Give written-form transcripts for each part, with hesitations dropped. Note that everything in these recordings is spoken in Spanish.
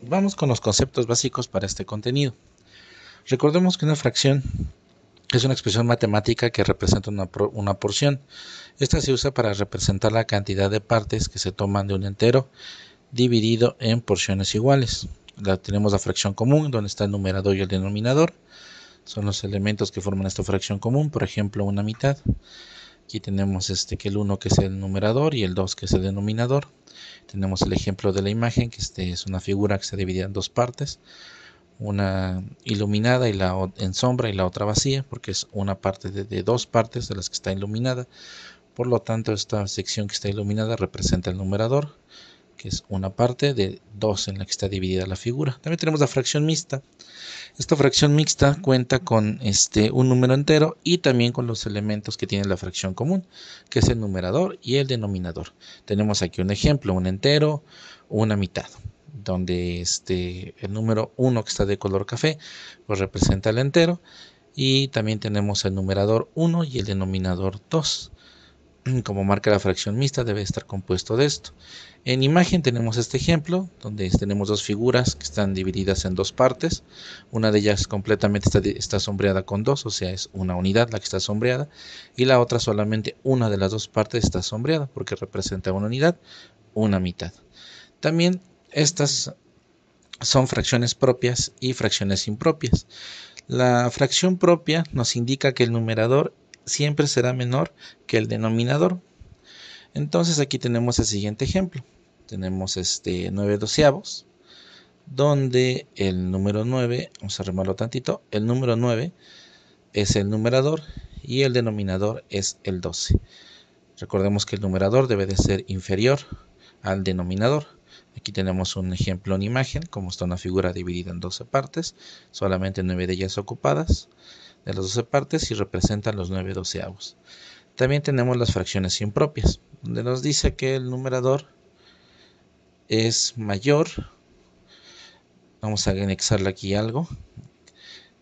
Vamos con los conceptos básicos para este contenido. Recordemos que una fracción es una expresión matemática que representa una porción. Esta se usa para representar la cantidad de partes que se toman de un entero dividido en porciones iguales. Tenemos la fracción común, donde está el numerador y el denominador. Son los elementos que forman esta fracción común, por ejemplo, una mitad. Aquí tenemos que el 1 que es el numerador y el 2 que es el denominador. Tenemos el ejemplo de la imagen, que es una figura que está dividida en dos partes, una iluminada y en sombra y la otra vacía, porque es una parte de dos partes de las que está iluminada. Por lo tanto, esta sección que está iluminada representa el numerador, que es una parte de dos en la que está dividida la figura. También tenemos la fracción mixta. Esta fracción mixta cuenta con un número entero y también con los elementos que tiene la fracción común, que es el numerador y el denominador. Tenemos aquí un ejemplo, un entero, una mitad, donde el número 1 que está de color café pues representa el entero, y también tenemos el numerador 1 y el denominador 2. Como marca la fracción mixta, debe estar compuesto de esto. En imagen tenemos este ejemplo donde tenemos dos figuras que están divididas en dos partes. Una de ellas completamente está sombreada con 2, o sea, es una unidad la que está sombreada, y la otra solamente una de las dos partes está sombreada porque representa una unidad, una mitad. También estas son fracciones propias y fracciones impropias. La fracción propia nos indica que el numerador siempre será menor que el denominador. Entonces aquí tenemos el siguiente ejemplo. Tenemos 9 doceavos, donde el número 9, vamos a remarlo tantito, el número 9 es el numerador y el denominador es el 12. Recordemos que el numerador debe de ser inferior al denominador. Aquí tenemos un ejemplo en imagen, como está una figura dividida en 12 partes, solamente 9 de ellas ocupadas de las 12 partes y representan los 9 doceavos. También tenemos las fracciones impropias, donde nos dice que el numerador es mayor. Vamos a anexarle aquí algo.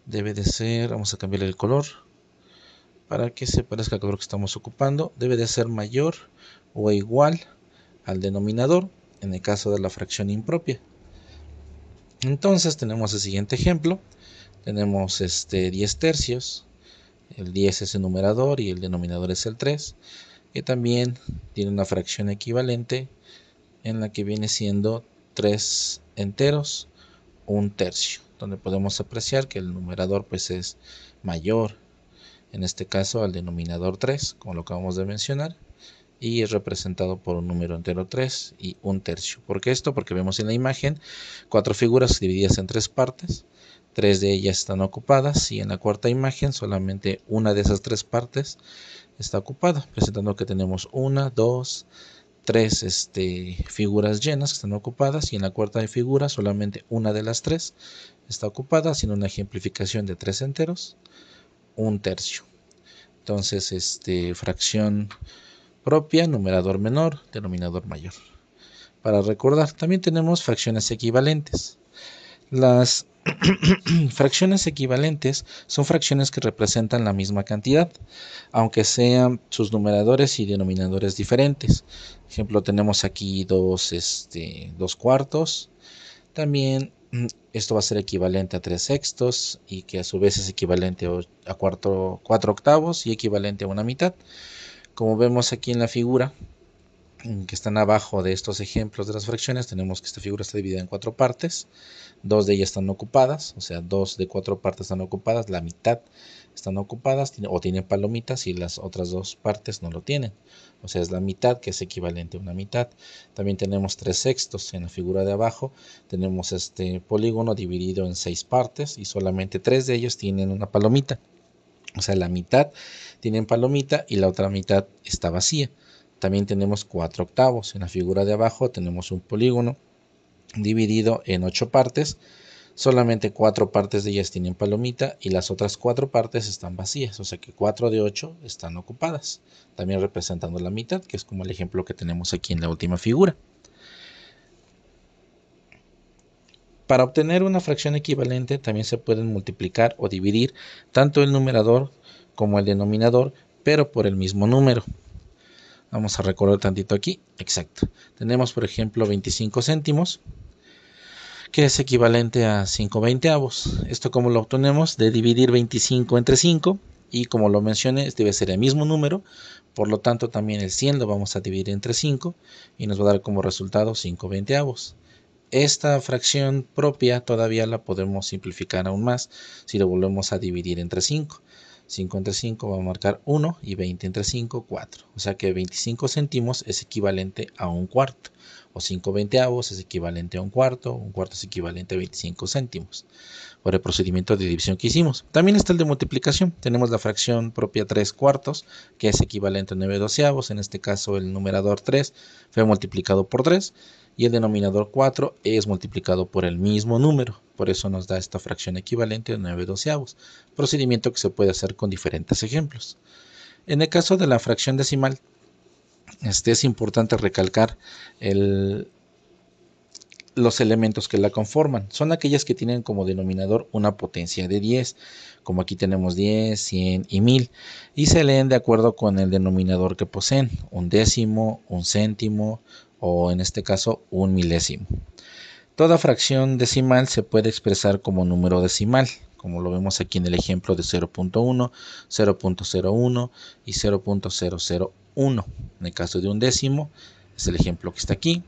Debe de ser, vamos a cambiarle el color para que se parezca al color que estamos ocupando. Debe de ser mayor o igual al denominador en el caso de la fracción impropia. Entonces tenemos el siguiente ejemplo. Tenemos 10 tercios. El 10 es el numerador y el denominador es el 3, que también tiene una fracción equivalente en la que viene siendo 3 enteros, un tercio, donde podemos apreciar que el numerador pues es mayor, en este caso al denominador 3, como lo acabamos de mencionar, y es representado por un número entero 3 y un tercio. ¿Por qué esto? Porque vemos en la imagen 4 figuras divididas en 3 partes, 3 de ellas están ocupadas, y en la cuarta imagen solamente una de esas 3 partes está ocupada, presentando que tenemos 1, 2, 3 figuras llenas que están ocupadas, y en la cuarta figura solamente una de las 3 está ocupada, haciendo una ejemplificación de 3 enteros, un tercio. Entonces, fracción propia, numerador menor, denominador mayor. Para recordar, también tenemos fracciones equivalentes. Las fracciones equivalentes son fracciones que representan la misma cantidad, aunque sean sus numeradores y denominadores diferentes. Por ejemplo, tenemos aquí dos cuartos. También esto va a ser equivalente a 3 sextos, y que a su vez es equivalente a 4 octavos y equivalente a una mitad. Como vemos aquí en la figura que están abajo de estos ejemplos de las fracciones, tenemos que esta figura está dividida en 4 partes. 2 de ellas están ocupadas, o sea, 2 de 4 partes están ocupadas, la mitad están ocupadas o tienen palomitas, y las otras 2 partes no lo tienen, o sea, es la mitad, que es equivalente a una mitad. También tenemos 3 sextos. En la figura de abajo tenemos este polígono dividido en 6 partes y solamente 3 de ellos tienen una palomita, o sea, la mitad tienen palomita y la otra mitad está vacía. También tenemos 4 octavos. En la figura de abajo tenemos un polígono dividido en 8 partes. Solamente 4 partes de ellas tienen palomita y las otras 4 partes están vacías, o sea que 4 de 8 están ocupadas, también representando la mitad, que es como el ejemplo que tenemos aquí en la última figura. Para obtener una fracción equivalente también se pueden multiplicar o dividir tanto el numerador como el denominador, pero por el mismo número. Vamos a recordar tantito aquí. Exacto. Tenemos, por ejemplo, 25 céntimos, que es equivalente a 5/20. Esto como lo obtenemos de dividir 25 entre 5, y como lo mencioné, debe ser el mismo número, por lo tanto también el 100 lo vamos a dividir entre 5 y nos va a dar como resultado 5/20. Esta fracción propia todavía la podemos simplificar aún más si lo volvemos a dividir entre 5. 5 entre 5 va a marcar 1 y 20 entre 5, 4. O sea que 25 céntimos es equivalente a un cuarto. O 5/20 es equivalente a un cuarto es equivalente a 25 céntimos. Por el procedimiento de división que hicimos. También está el de multiplicación. Tenemos la fracción propia 3/4, que es equivalente a 9/12. En este caso el numerador 3 fue multiplicado por 3 y el denominador 4 es multiplicado por el mismo número. Por eso nos da esta fracción equivalente a 9/12. Procedimiento que se puede hacer con diferentes ejemplos. En el caso de la fracción decimal, es importante recalcar los elementos que la conforman. Son aquellas que tienen como denominador una potencia de 10, como aquí tenemos 10, 100 y 1000, y se leen de acuerdo con el denominador que poseen, un décimo, un céntimo o en este caso un milésimo. Toda fracción decimal se puede expresar como número decimal, como lo vemos aquí en el ejemplo de 0.1, 0.01 y 0.001. En el caso de un décimo, es el ejemplo que está aquí,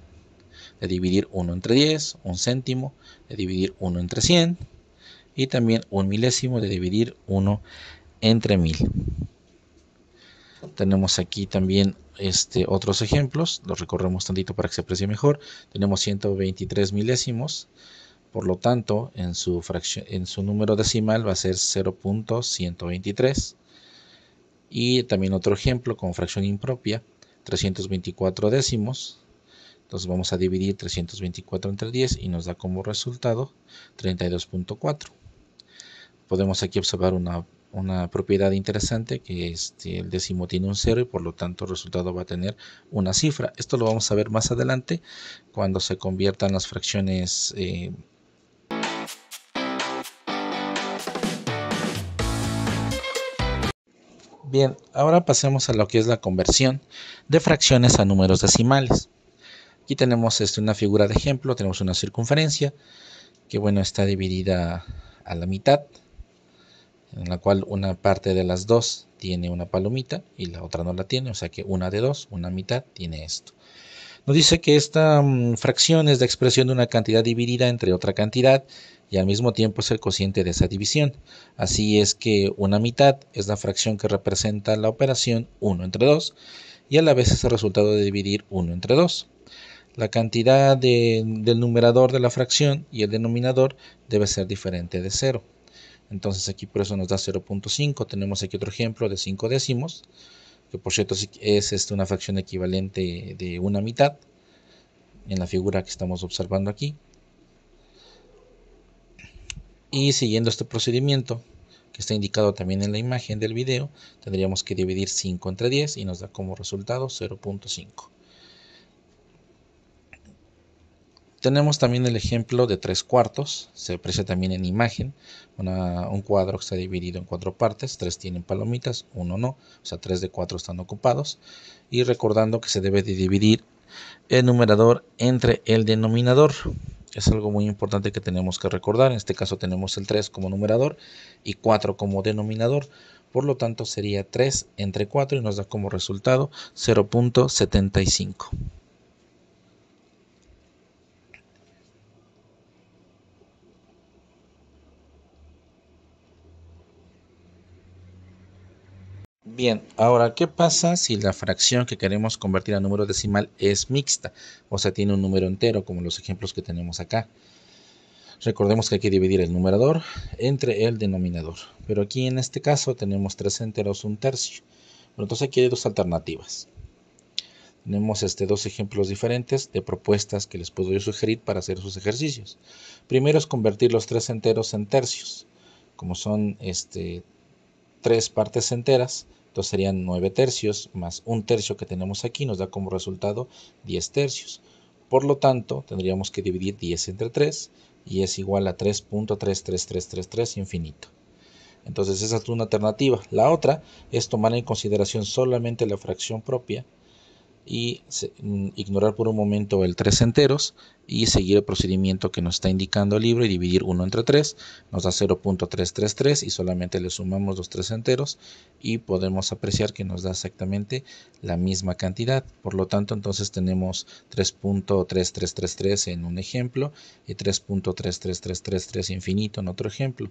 de dividir 1 entre 10, un céntimo, de dividir 1 entre 100, y también un milésimo de dividir 1 entre 1000. Tenemos aquí también otros ejemplos, los recorremos tantito para que se aprecie mejor. Tenemos 123 milésimos, por lo tanto en su número decimal va a ser 0.123. Y también otro ejemplo con fracción impropia, 324 décimos. Entonces vamos a dividir 324 entre 10 y nos da como resultado 32.4. Podemos aquí observar una propiedad interesante, que el décimo tiene un 0 y por lo tanto el resultado va a tener una cifra. Esto lo vamos a ver más adelante cuando se conviertan las fracciones Bien, ahora pasemos a lo que es la conversión de fracciones a números decimales. Aquí tenemos una figura de ejemplo, tenemos una circunferencia que está dividida a la mitad, en la cual una parte de las dos tiene una palomita y la otra no la tiene, o sea que una de dos, una mitad, tiene esto. Nos dice que esta fracción es la expresión de una cantidad dividida entre otra cantidad y al mismo tiempo es el cociente de esa división. Así es que una mitad es la fracción que representa la operación 1 entre 2 y a la vez es el resultado de dividir 1 entre 2. La cantidad del numerador de la fracción y el denominador debe ser diferente de 0. Entonces aquí por eso nos da 0.5. Tenemos aquí otro ejemplo de 5 décimos, que por cierto es una fracción equivalente de una mitad, en la figura que estamos observando aquí. Y siguiendo este procedimiento, que está indicado también en la imagen del video, tendríamos que dividir 5 entre 10 y nos da como resultado 0.5. Tenemos también el ejemplo de 3/4, se aprecia también en imagen, un cuadro que está dividido en 4 partes, 3 tienen palomitas, 1 no, o sea 3 de 4 están ocupados, y recordando que se debe de dividir el numerador entre el denominador. Es algo muy importante que tenemos que recordar. En este caso tenemos el 3 como numerador y 4 como denominador, por lo tanto sería 3 entre 4 y nos da como resultado 0.75. Bien, ahora, ¿qué pasa si la fracción que queremos convertir a número decimal es mixta? O sea, tiene un número entero, como los ejemplos que tenemos acá. Recordemos que hay que dividir el numerador entre el denominador. Pero aquí en este caso tenemos 3 enteros, 1/3. Bueno, entonces aquí hay dos alternativas. Tenemos dos ejemplos diferentes de propuestas que les puedo yo sugerir para hacer sus ejercicios. Primero es convertir los 3 enteros en tercios. Como son 3 partes enteras, entonces serían 9 tercios más 1/3 que tenemos aquí, nos da como resultado 10 tercios. Por lo tanto, tendríamos que dividir 10 entre 3 y es igual a 3.33333 infinito. Entonces esa es una alternativa. La otra es tomar en consideración solamente la fracción propia y ignorar por un momento el 3 enteros y seguir el procedimiento que nos está indicando el libro y dividir 1 entre 3, nos da 0.333 y solamente le sumamos los 3 enteros y podemos apreciar que nos da exactamente la misma cantidad. Por lo tanto, entonces tenemos 3.3333 en un ejemplo y 3.33333 infinito en otro ejemplo.